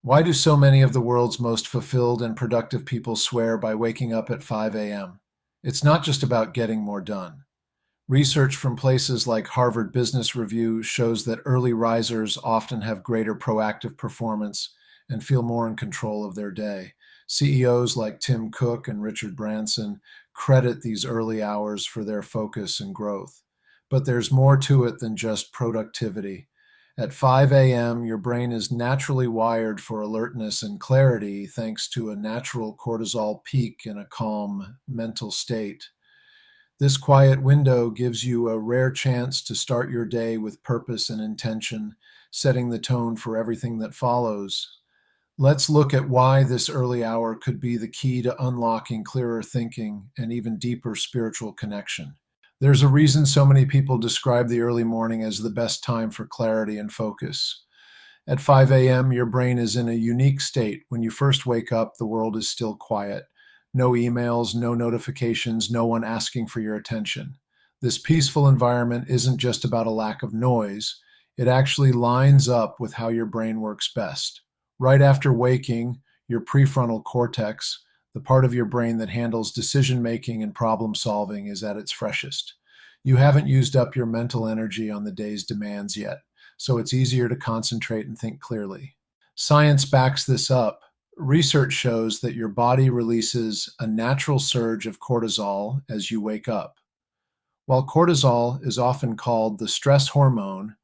Why do so many of the world's most fulfilled and productive people swear by waking up at 5 a.m.? It's not just about getting more done. Research from places like Harvard Business Review shows that early risers often have greater proactive performance and feel more in control of their day. CEOs like Tim Cook and Richard Branson credit these early hours for their focus and growth. But there's more to it than just productivity. At 5 a.m., your brain is naturally wired for alertness and clarity thanks to a natural cortisol peak in a calm mental state. This quiet window gives you a rare chance to start your day with purpose and intention, setting the tone for everything that follows. Let's look at why this early hour could be the key to unlocking clearer thinking and even deeper spiritual connection. There's a reason so many people describe the early morning as the best time for clarity and focus. At 5 a.m., your brain is in a unique state. When you first wake up, the world is still quiet. No emails, no notifications, no one asking for your attention. This peaceful environment isn't just about a lack of noise, it actually lines up with how your brain works best. Right after waking, your prefrontal cortex, the part of your brain that handles decision making and problem solving, is at its freshest. You haven't used up your mental energy on the day's demands yet, so it's easier to concentrate and think clearly. Science backs this up. Research shows that your body releases a natural surge of cortisol as you wake up. While cortisol is often called the stress hormone,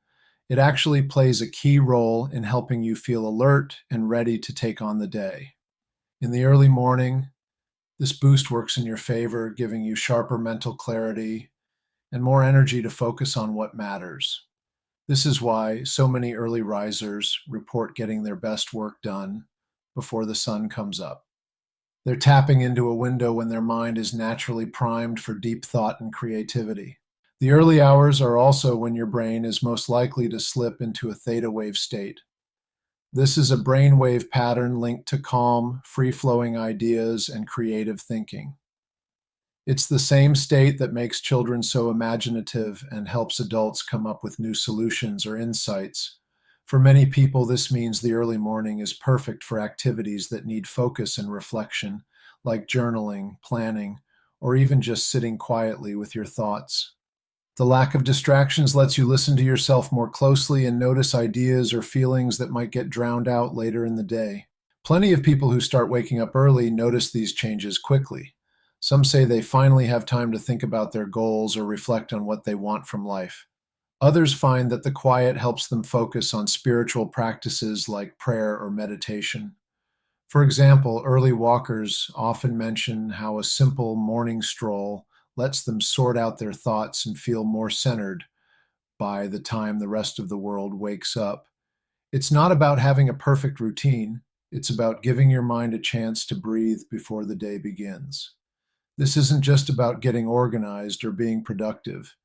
it actually plays a key role in helping you feel alert and ready to take on the day. In the early morning, this boost works in your favor, giving you sharper mental clarity and more energy to focus on what matters. This is why so many early risers report getting their best work done before the sun comes up. They're tapping into a window when their mind is naturally primed for deep thought and creativity. The early hours are also when your brain is most likely to slip into a theta wave state. This is a brainwave pattern linked to calm, free-flowing ideas and creative thinking. It's the same state that makes children so imaginative and helps adults come up with new solutions or insights. For many people, this means the early morning is perfect for activities that need focus and reflection, like journaling, planning, or even just sitting quietly with your thoughts. The lack of distractions lets you listen to yourself more closely and notice ideas or feelings that might get drowned out later in the day. Plenty of people who start waking up early notice these changes quickly. Some say they finally have time to think about their goals or reflect on what they want from life. Others find that the quiet helps them focus on spiritual practices like prayer or meditation. For example, early walkers often mention how a simple morning stroll lets them sort out their thoughts and feel more centered by the time the rest of the world wakes up. It's not about having a perfect routine, it's about giving your mind a chance to breathe before the day begins. This isn't just about getting organized or being productive.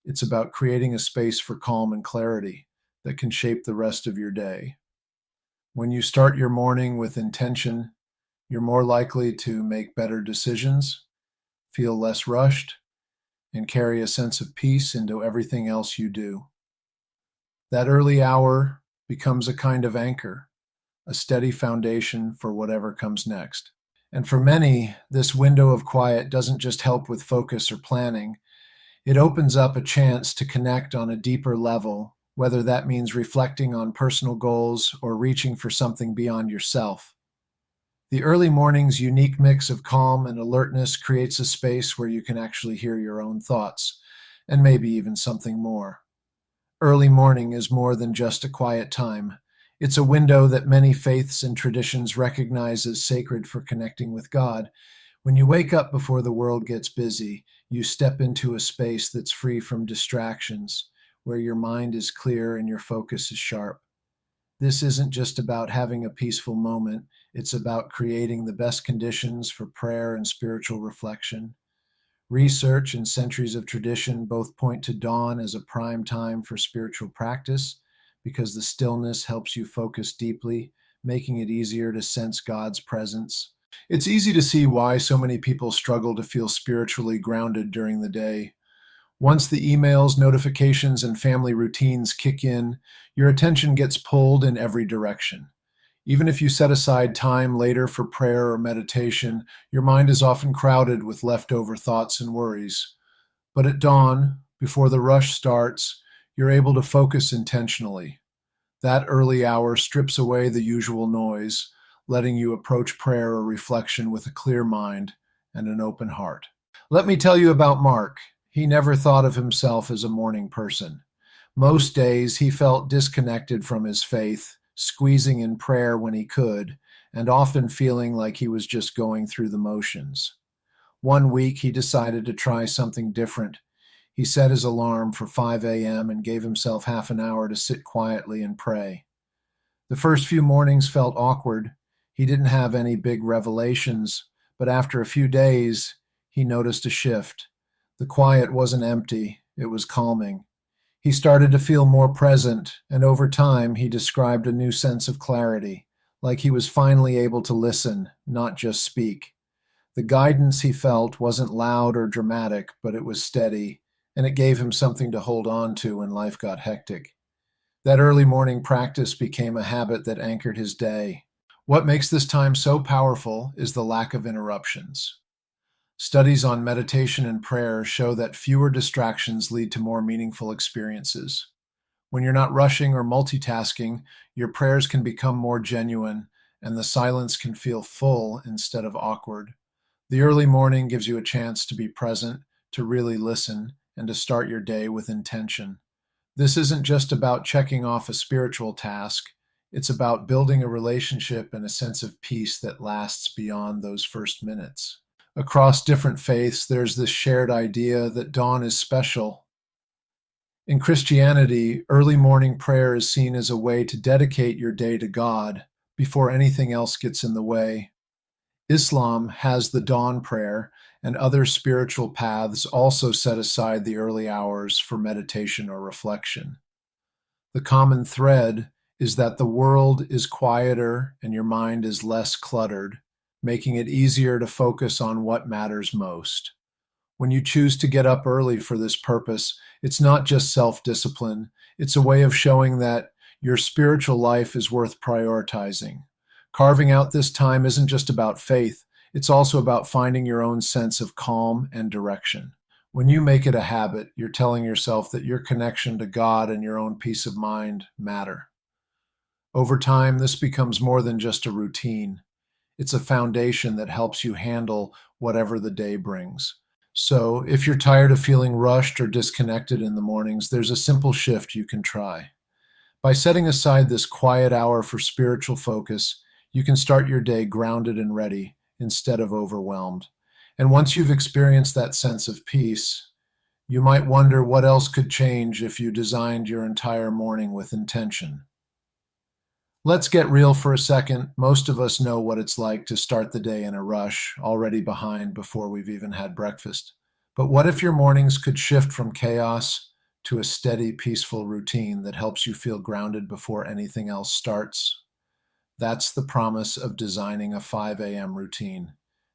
It's about creating a space for calm and clarity that can shape the rest of your day. When you start your morning with intention, you're more likely to make better decisions, feel less rushed, and carry a sense of peace into everything else you do. That early hour becomes a kind of anchor, a steady foundation for whatever comes next. And for many, this window of quiet doesn't just help with focus or planning. It opens up a chance to connect on a deeper level, whether that means reflecting on personal goals or reaching for something beyond yourself. The early morning's unique mix of calm and alertness creates a space where you can actually hear your own thoughts, and maybe even something more. Early morning is more than just a quiet time. It's a window that many faiths and traditions recognize as sacred for connecting with God. When you wake up before the world gets busy, you step into a space that's free from distractions, where your mind is clear and your focus is sharp. This isn't just about having a peaceful moment, it's about creating the best conditions for prayer and spiritual reflection. Research and centuries of tradition both point to dawn as a prime time for spiritual practice because the stillness helps you focus deeply, making it easier to sense God's presence. It's easy to see why so many people struggle to feel spiritually grounded during the day. Once the emails, notifications, and family routines kick in, your attention gets pulled in every direction. Even if you set aside time later for prayer or meditation, your mind is often crowded with leftover thoughts and worries. But at dawn, before the rush starts, you're able to focus intentionally. That early hour strips away the usual noise, letting you approach prayer or reflection with a clear mind and an open heart. Let me tell you about Mark. He never thought of himself as a morning person. Most days he felt disconnected from his faith, squeezing in prayer when he could, and often feeling like he was just going through the motions. One week he decided to try something different. He set his alarm for 5 a.m. and gave himself half an hour to sit quietly and pray. The first few mornings felt awkward. He didn't have any big revelations, but after a few days, he noticed a shift. The quiet wasn't empty, it was calming. He started to feel more present, and over time, he described a new sense of clarity, like he was finally able to listen, not just speak. The guidance he felt wasn't loud or dramatic, but it was steady, and it gave him something to hold on to when life got hectic. That early morning practice became a habit that anchored his day. What makes this time so powerful is the lack of interruptions. Studies on meditation and prayer show that fewer distractions lead to more meaningful experiences. When you're not rushing or multitasking, your prayers can become more genuine, and the silence can feel full instead of awkward. The early morning gives you a chance to be present, to really listen, and to start your day with intention. This isn't just about checking off a spiritual task, it's about building a relationship and a sense of peace that lasts beyond those first minutes. Across different faiths, there's this shared idea that dawn is special. In Christianity, early morning prayer is seen as a way to dedicate your day to God before anything else gets in the way. Islam has the dawn prayer, and other spiritual paths also set aside the early hours for meditation or reflection. The common thread is that the world is quieter and your mind is less cluttered, making it easier to focus on what matters most. When you choose to get up early for this purpose, it's not just self-discipline, it's a way of showing that your spiritual life is worth prioritizing. Carving out this time isn't just about faith, it's also about finding your own sense of calm and direction. When you make it a habit, you're telling yourself that your connection to God and your own peace of mind matter. Over time, this becomes more than just a routine. It's a foundation that helps you handle whatever the day brings. So, if you're tired of feeling rushed or disconnected in the mornings, there's a simple shift you can try. By setting aside this quiet hour for spiritual focus, you can start your day grounded and ready instead of overwhelmed. And once you've experienced that sense of peace, you might wonder what else could change if you designed your entire morning with intention. Let's get real for a second. Most of us know what it's like to start the day in a rush, already behind before we've even had breakfast. But what if your mornings could shift from chaos to a steady, peaceful routine that helps you feel grounded before anything else starts? That's the promise of designing a 5 a.m. routine,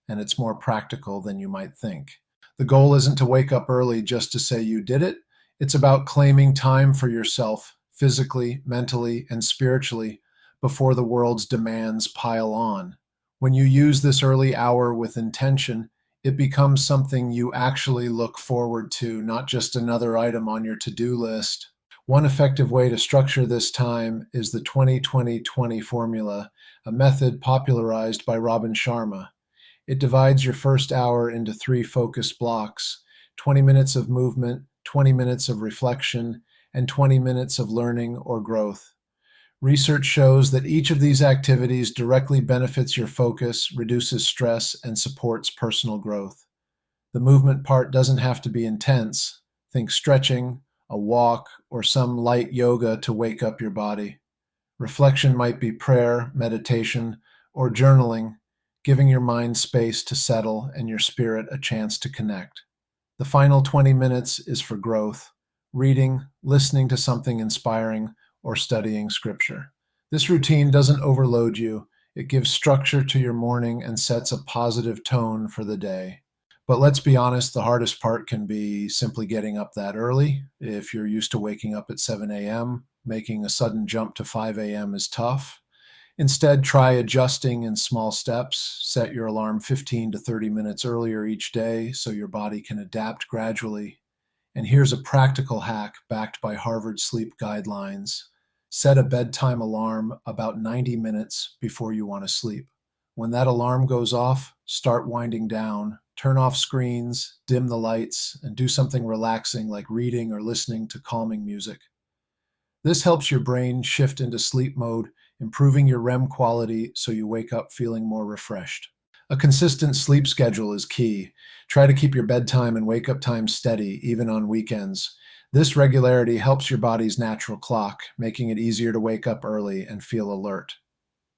and it's more practical than you might think. The goal isn't to wake up early just to say you did it. It's about claiming time for yourself, physically, mentally, and spiritually, before the world's demands pile on. When you use this early hour with intention, it becomes something you actually look forward to, not just another item on your to-do list. One effective way to structure this time is the 20-20-20 formula, a method popularized by Robin Sharma. It divides your first hour into 3 focused blocks: 20 minutes of movement, 20 minutes of reflection, and 20 minutes of learning or growth. Research shows that each of these activities directly benefits your focus, reduces stress, and supports personal growth. The movement part doesn't have to be intense. Think stretching, a walk, or some light yoga to wake up your body. Reflection might be prayer, meditation, or journaling, giving your mind space to settle and your spirit a chance to connect. The final 20 minutes is for growth, reading, listening to something inspiring, or studying scripture. This routine doesn't overload you. It gives structure to your morning and sets a positive tone for the day. But let's be honest, the hardest part can be simply getting up that early. If you're used to waking up at 7 a.m., making a sudden jump to 5 a.m. is tough. Instead, try adjusting in small steps. Set your alarm 15 to 30 minutes earlier each day so your body can adapt gradually. And here's a practical hack backed by Harvard sleep guidelines. Set a bedtime alarm about 90 minutes before you want to sleep. When that alarm goes off, start winding down, turn off screens, dim the lights, and do something relaxing like reading or listening to calming music. This helps your brain shift into sleep mode, improving your REM quality so you wake up feeling more refreshed. A consistent sleep schedule is key. Try to keep your bedtime and wake up time steady, even on weekends. This regularity helps your body's natural clock, making it easier to wake up early and feel alert.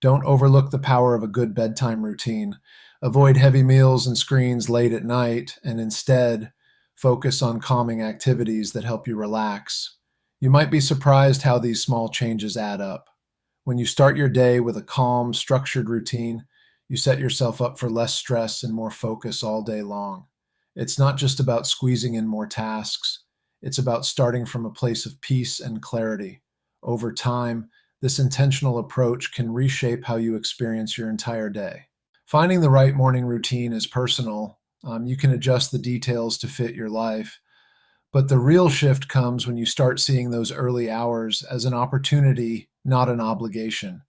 Don't overlook the power of a good bedtime routine. Avoid heavy meals and screens late at night, and instead, focus on calming activities that help you relax. You might be surprised how these small changes add up. When you start your day with a calm, structured routine, you set yourself up for less stress and more focus all day long. It's not just about squeezing in more tasks, it's about starting from a place of peace and clarity. Over time, this intentional approach can reshape how you experience your entire day. Finding the right morning routine is personal. You can adjust the details to fit your life. But the real shift comes when you start seeing those early hours as an opportunity, not an obligation.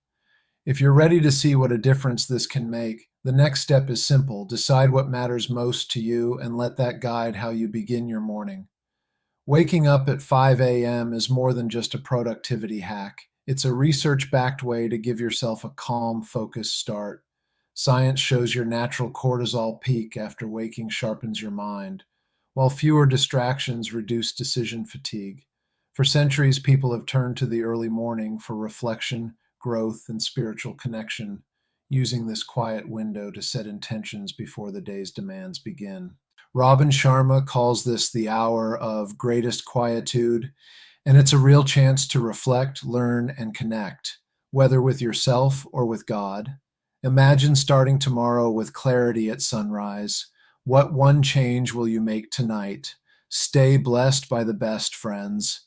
If you're ready to see what a difference this can make, the next step is simple. Decide what matters most to you and let that guide how you begin your morning. Waking up at 5 a.m. is more than just a productivity hack. It's a research-backed way to give yourself a calm, focused start. Science shows your natural cortisol peak after waking sharpens your mind, while fewer distractions reduce decision fatigue. For centuries, people have turned to the early morning for reflection, growth, and spiritual connection, using this quiet window to set intentions before the day's demands begin. Robin Sharma calls this the hour of greatest quietude, and it's a real chance to reflect, learn, and connect, whether with yourself or with God. Imagine starting tomorrow with clarity at sunrise. What one change will you make tonight? Stay blessed by the best, friends.